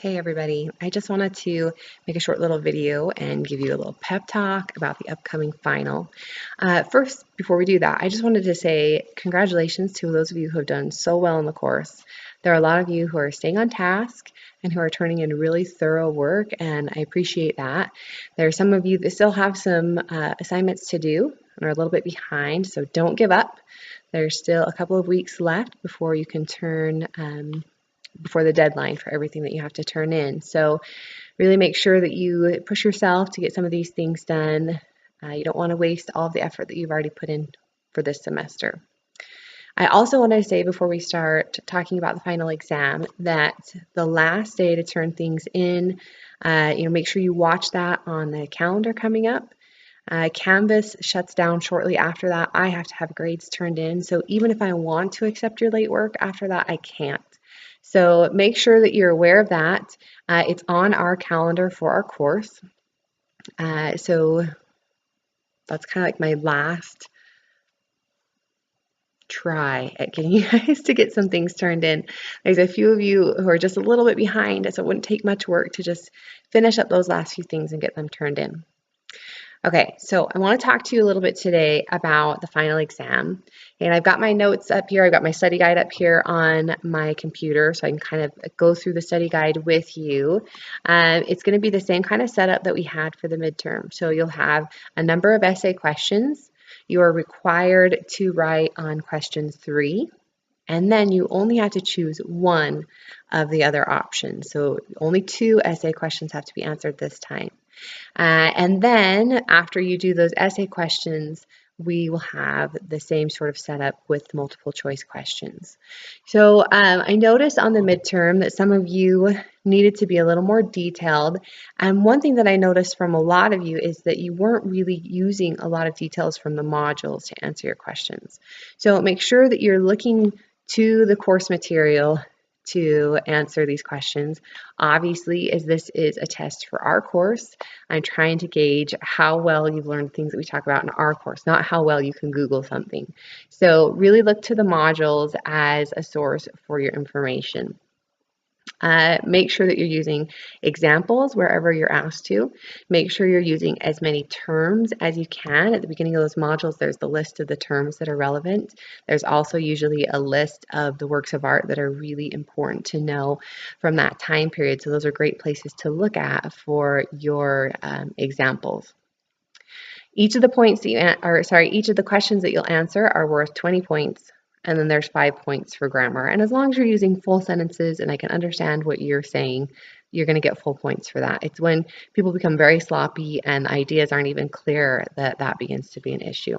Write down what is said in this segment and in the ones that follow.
Hey everybody, I just wanted to make a short little video and give you a little pep talk about the upcoming final. First, before we do that, I just wanted to say congratulations to those of you who have done so well in the course. There are a lot of you who are staying on task and who are turning in really thorough work, and I appreciate that. There are some of you that still have some assignments to do and are a little bit behind, so don't give up. There's still a couple of weeks left before you can turn before the deadline for everything that you have to turn in. So really make sure that you push yourself to get some of these things done. You don't want to waste all of the effort that you've already put in for this semester. I also want to say before we start talking about the final exam that the last day to turn things in, make sure you watch that on the calendar coming up. Canvas shuts down shortly after that. I have to have grades turned in, so even if I want to accept your late work after that, I can't. So make sure that you're aware of that. It's on our calendar for our course. So that's kind of like my last try at getting you guys to get some things turned in. There's a few of you who are just a little bit behind, so it wouldn't take much work to just finish up those last few things and get them turned in. Okay, so I want to talk to you a little bit today about the final exam. And I've got my notes up here. I've got my study guide up here on my computer, so I can kind of go through the study guide with you. It's going to be the same kind of setup that we had for the midterm. So you'll have a number of essay questions. You are required to write on question 3. And then you only have to choose one of the other options. So only 2 essay questions have to be answered this time. And then after you do those essay questions, we will have the same sort of setup with multiple choice questions. So I noticed on the midterm that some of you needed to be a little more detailed. And one thing that I noticed from a lot of you is that you weren't really using a lot of details from the modules to answer your questions. So make sure that you're looking to the course material to answer these questions. Obviously, as this is a test for our course, I'm trying to gauge how well you've learned things that we talk about in our course, not how well you can Google something. So really look to the modules as a source for your information. Make sure that you're using examples wherever you're asked to. Make sure you're using as many terms as you can. At the beginning of those modules, there's the list of the terms that are relevant. There's also usually a list of the works of art that are really important to know from that time period. So those are great places to look at for your examples. Each of the points that each of the questions that you'll answer are worth 20 points. And then there's 5 points for grammar. And as long as you're using full sentences and I can understand what you're saying, you're going to get full points for that. It's when people become very sloppy and ideas aren't even clear that begins to be an issue.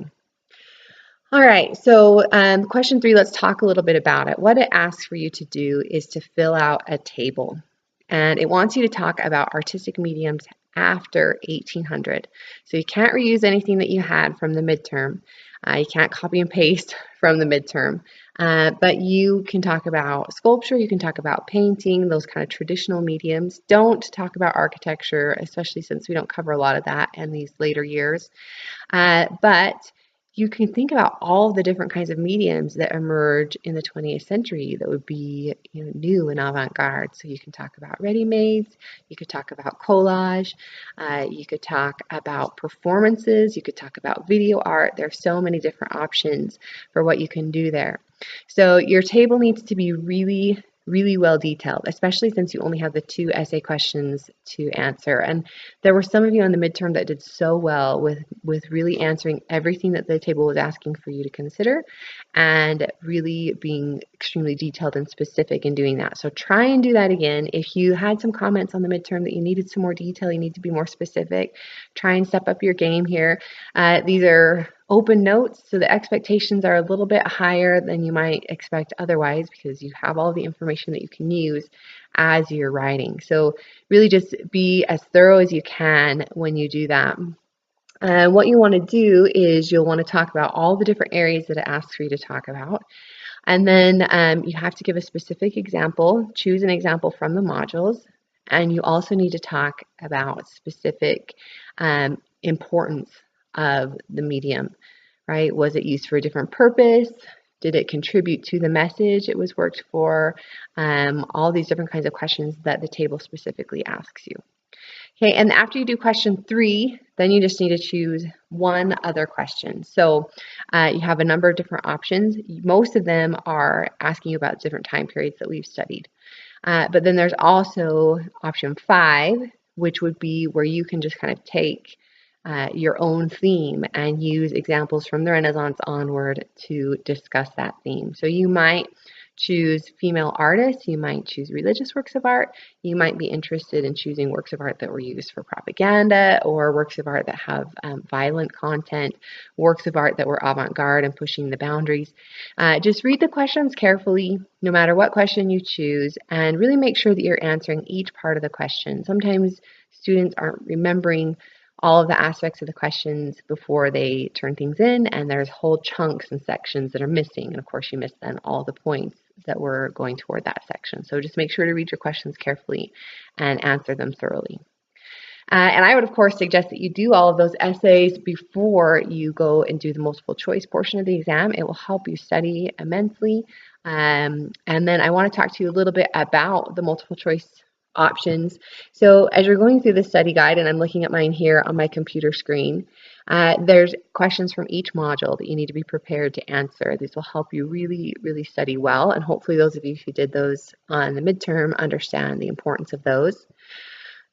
All right, so question 3, let's talk a little bit about it. What it asks for you to do is to fill out a table. And it wants you to talk about artistic mediums after 1800. So you can't reuse anything that you had from the midterm. You can't copy and paste from the midterm, but you can talk about sculpture, you can talk about painting, those kind of traditional mediums. Don't talk about architecture, especially since we don't cover a lot of that in these later years. But you can think about all the different kinds of mediums that emerge in the 20th century that would be new and avant-garde. So you can talk about ready-mades, you could talk about collage, you could talk about performances, you could talk about video art. There are so many different options for what you can do there. So your table needs to be really well detailed, especially since you only have the 2 essay questions to answer. And there were some of you on the midterm that did so well with really answering everything that the table was asking for you to consider and really being extremely detailed and specific in doing that. So try and do that again. If you had some comments on the midterm that you needed some more detail, you need to be more specific, try and step up your game here. These are open notes, so the expectations are a little bit higher than you might expect otherwise because you have all the information that you can use as you're writing. So really just be as thorough as you can when you do that. What you want to do is you'll want to talk about all the different areas that it asks for you to talk about. And then you have to give a specific example, choose an example from the modules, and you also need to talk about specific importance of the medium, right? Was it used for a different purpose? Did it contribute to the message it was worked for? All these different kinds of questions that the table specifically asks you. Okay, and after you do question 3, then you just need to choose one other question. So you have a number of different options. Most of them are asking you about different time periods that we've studied. But then there's also option 5, which would be where you can just kind of take your own theme and use examples from the Renaissance onward to discuss that theme. So you might choose female artists, you might choose religious works of art, you might be interested in choosing works of art that were used for propaganda, or works of art that have violent content, works of art that were avant-garde and pushing the boundaries. Just read the questions carefully, no matter what question you choose, and really make sure that you're answering each part of the question. Sometimes students aren't remembering all of the aspects of the questions before they turn things in, and there's whole chunks and sections that are missing, and of course you miss then all the points that were going toward that section. So just make sure to read your questions carefully and answer them thoroughly. And I would, of course, suggest that you do all of those essays before you go and do the multiple choice portion of the exam. It will help you study immensely. And then I want to talk to you a little bit about the multiple choice options. So as you're going through the study guide, and I'm looking at mine here on my computer screen, there's questions from each module that you need to be prepared to answer. These will help you really, really study well, and hopefully those of you who did those on the midterm understand the importance of those.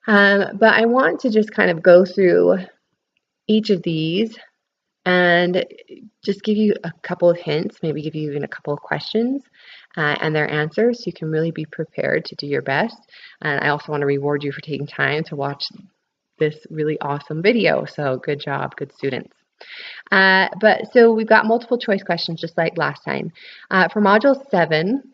But I want to just kind of go through each of these and just give you a couple of hints, maybe give you even a couple of questions and their answers, so you can really be prepared to do your best. And I also want to reward you for taking time to watch this really awesome video. So good job, good students. So we've got multiple choice questions just like last time. For Module 7,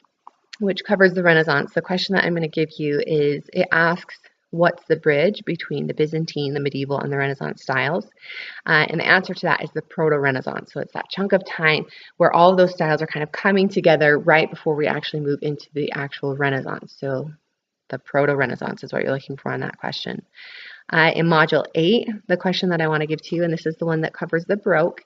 which covers the Renaissance, the question that I'm going to give you is, it asks, what's the bridge between the Byzantine, the medieval, and the Renaissance styles? And the answer to that is the Proto-Renaissance. So it's that chunk of time where all of those styles are kind of coming together right before we actually move into the actual Renaissance. So the Proto-Renaissance is what you're looking for on that question. In Module 8, the question that I want to give to you, and this is the one that covers the Baroque,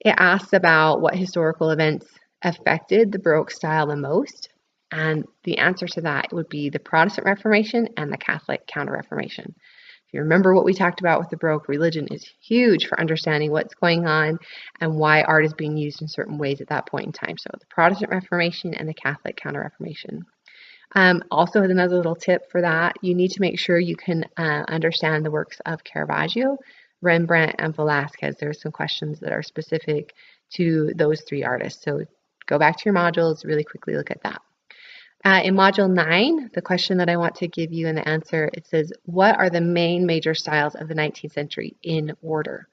it asks about what historical events affected the Baroque style the most. And the answer to that would be the Protestant Reformation and the Catholic Counter-Reformation. If you remember what we talked about with the Baroque, religion is huge for understanding what's going on and why art is being used in certain ways at that point in time. So the Protestant Reformation and the Catholic Counter-Reformation. Also, as another little tip for that, you need to make sure you can understand the works of Caravaggio, Rembrandt, and Velázquez. There are some questions that are specific to those 3 artists. So go back to your modules, really quickly look at that. In Module 9, the question that I want to give you and the answer, it says, what are the main major styles of the 19th century in order?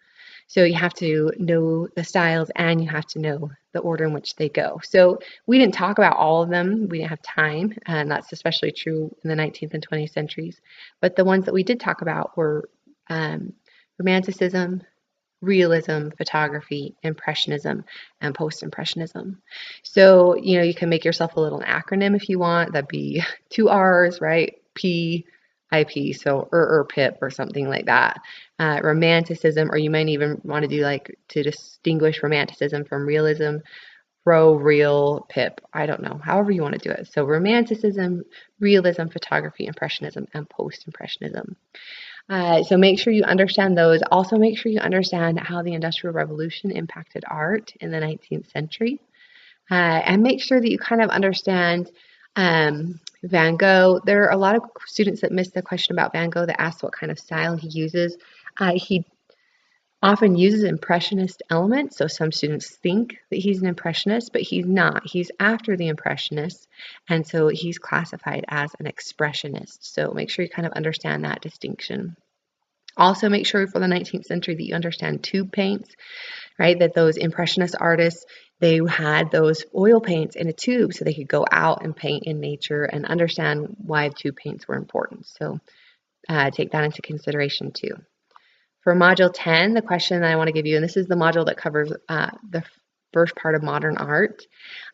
So you have to know the styles and you have to know the order in which they go. So we didn't talk about all of them. We didn't have time, and that's especially true in the 19th and 20th centuries. But the ones that we did talk about were Romanticism, Realism, Photography, Impressionism, and Post-Impressionism. So, you can make yourself a little acronym if you want. That'd be 2 R's, right? PIP, so PIP or something like that. Romanticism, or you might even want to do to distinguish Romanticism from Realism, Real, Pip. I don't know, however you want to do it. So Romanticism, Realism, Photography, Impressionism, and Post-Impressionism. So make sure you understand those. Also make sure you understand how the Industrial Revolution impacted art in the 19th century. And make sure that you kind of understand Van Gogh. There are a lot of students that miss the question about Van Gogh that ask what kind of style he uses. He often uses impressionist elements, so some students think that he's an impressionist, but he's not. He's after the impressionists, and so he's classified as an expressionist. So make sure you kind of understand that distinction. Also make sure for the 19th century that you understand tube paints, right? That those impressionist artists, they had those oil paints in a tube so they could go out and paint in nature, and understand why tube paints were important. So take that into consideration too. For Module 10, the question that I want to give you, and this is the module that covers the first part of modern art,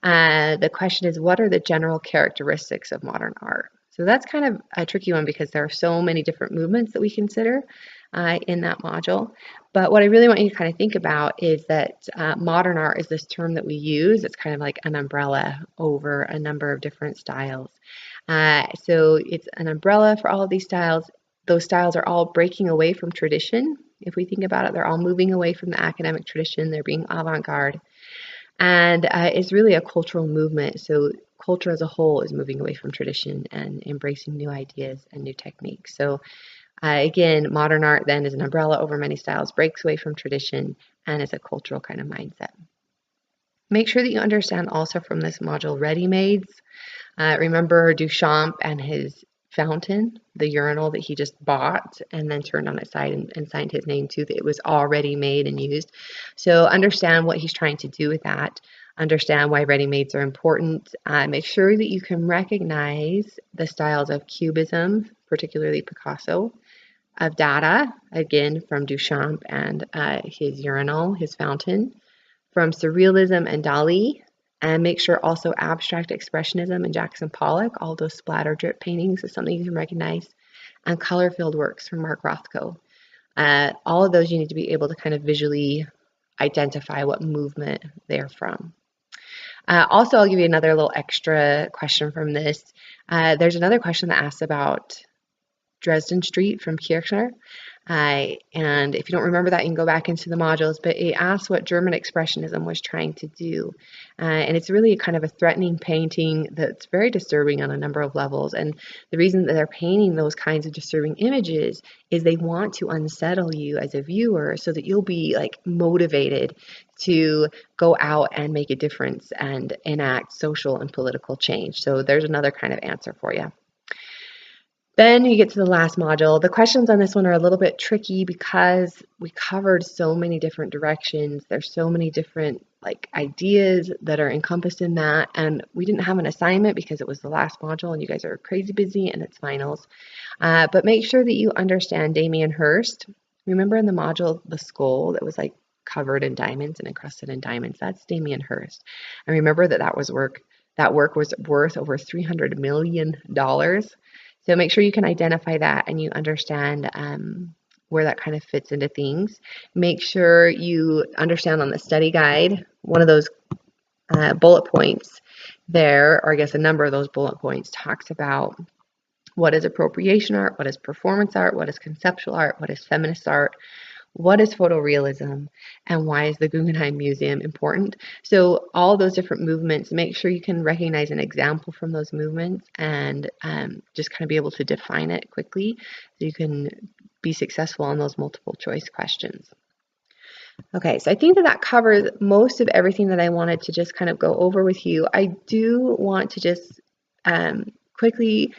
the question is, what are the general characteristics of modern art? So that's kind of a tricky one because there are so many different movements that we consider. in that module. But what I really want you to kind of think about is that modern art is this term that we use. It's kind of like an umbrella over a number of different styles. So it's an umbrella for all of these styles. Those styles are all breaking away from tradition. If we think about it, they're all moving away from the academic tradition. They're being avant-garde. And it's really a cultural movement. So culture as a whole is moving away from tradition and embracing new ideas and new techniques. So again, modern art then is an umbrella over many styles, breaks away from tradition, and is a cultural kind of mindset. Make sure that you understand also from this module ready-mades. Remember Duchamp and his fountain, the urinal that he just bought and then turned on its side and signed his name to, that it was already made and used. So understand what he's trying to do with that. Understand why ready-mades are important. Make sure that you can recognize the styles of Cubism, particularly Picasso, of Dada, again from Duchamp and his urinal, his fountain, from Surrealism and Dali, and make sure also Abstract Expressionism and Jackson Pollock, all those splatter drip paintings is something you can recognize, and color-filled works from Mark Rothko. All of those you need to be able to kind of visually identify what movement they're from. Also, I'll give you another little extra question from this. There's another question that asks about Dresden Street from Kirchner. And if you don't remember that, you can go back into the modules, but it asks what German Expressionism was trying to do. And it's really kind of a threatening painting that's very disturbing on a number of levels. And the reason that they're painting those kinds of disturbing images is they want to unsettle you as a viewer so that you'll be like motivated to go out and make a difference and enact social and political change. So there's another kind of answer for you. Then you get to the last module. The questions on this one are a little bit tricky because we covered so many different directions. There's so many different ideas that are encompassed in that, and we didn't have an assignment because it was the last module and you guys are crazy busy and it's finals. But make sure that you understand Damien Hirst. Remember in the module the skull that was covered in diamonds and encrusted in diamonds? That's Damien Hirst. And remember that work was worth over $300 million. So make sure you can identify that and you understand where that kind of fits into things. Make sure you understand on the study guide, one of those bullet points there, or I guess a number of those bullet points, talks about what is appropriation art, what is performance art, what is conceptual art, what is feminist art, what is photorealism, and why is the Guggenheim Museum important? So all those different movements, make sure you can recognize an example from those movements and just kind of be able to define it quickly so you can be successful on those multiple choice questions. Okay, so I think that covers most of everything that I wanted to just kind of go over with you. I do want to just quickly,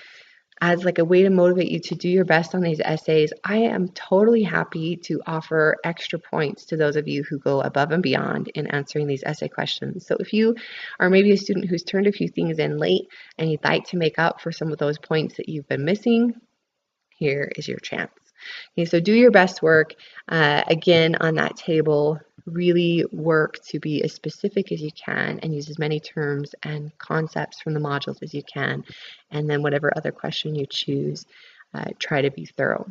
as a way to motivate you to do your best on these essays, I am totally happy to offer extra points to those of you who go above and beyond in answering these essay questions. So if you are maybe a student who's turned a few things in late and you'd like to make up for some of those points that you've been missing, here is your chance. Okay, so do your best work. Again, on that table, really work to be as specific as you can and use as many terms and concepts from the modules as you can. And then whatever other question you choose, try to be thorough.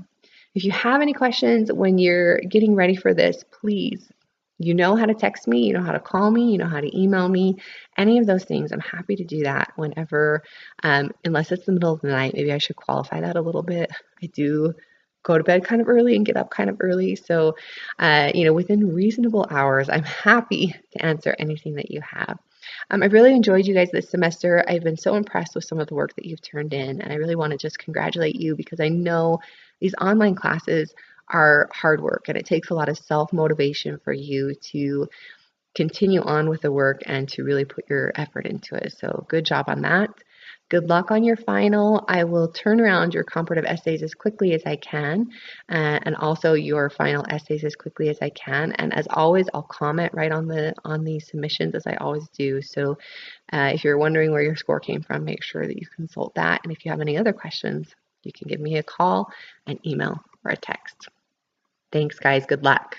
If you have any questions when you're getting ready for this, please, you know how to text me, you know how to call me, you know how to email me, any of those things. I'm happy to do that whenever, unless it's the middle of the night. Maybe I should qualify that a little bit. I do go to bed kind of early and get up kind of early. So, within reasonable hours, I'm happy to answer anything that you have. I've really enjoyed you guys this semester. I've been so impressed with some of the work that you've turned in, and I really want to just congratulate you because I know these online classes are hard work and it takes a lot of self-motivation for you to continue on with the work and to really put your effort into it. So good job on that. Good luck on your final. I will turn around your comparative essays as quickly as I can, and also your final essays as quickly as I can. And as always, I'll comment right on the submissions as I always do. So if you're wondering where your score came from, make sure that you consult that. And if you have any other questions, you can give me a call, an email, or a text. Thanks, guys. Good luck.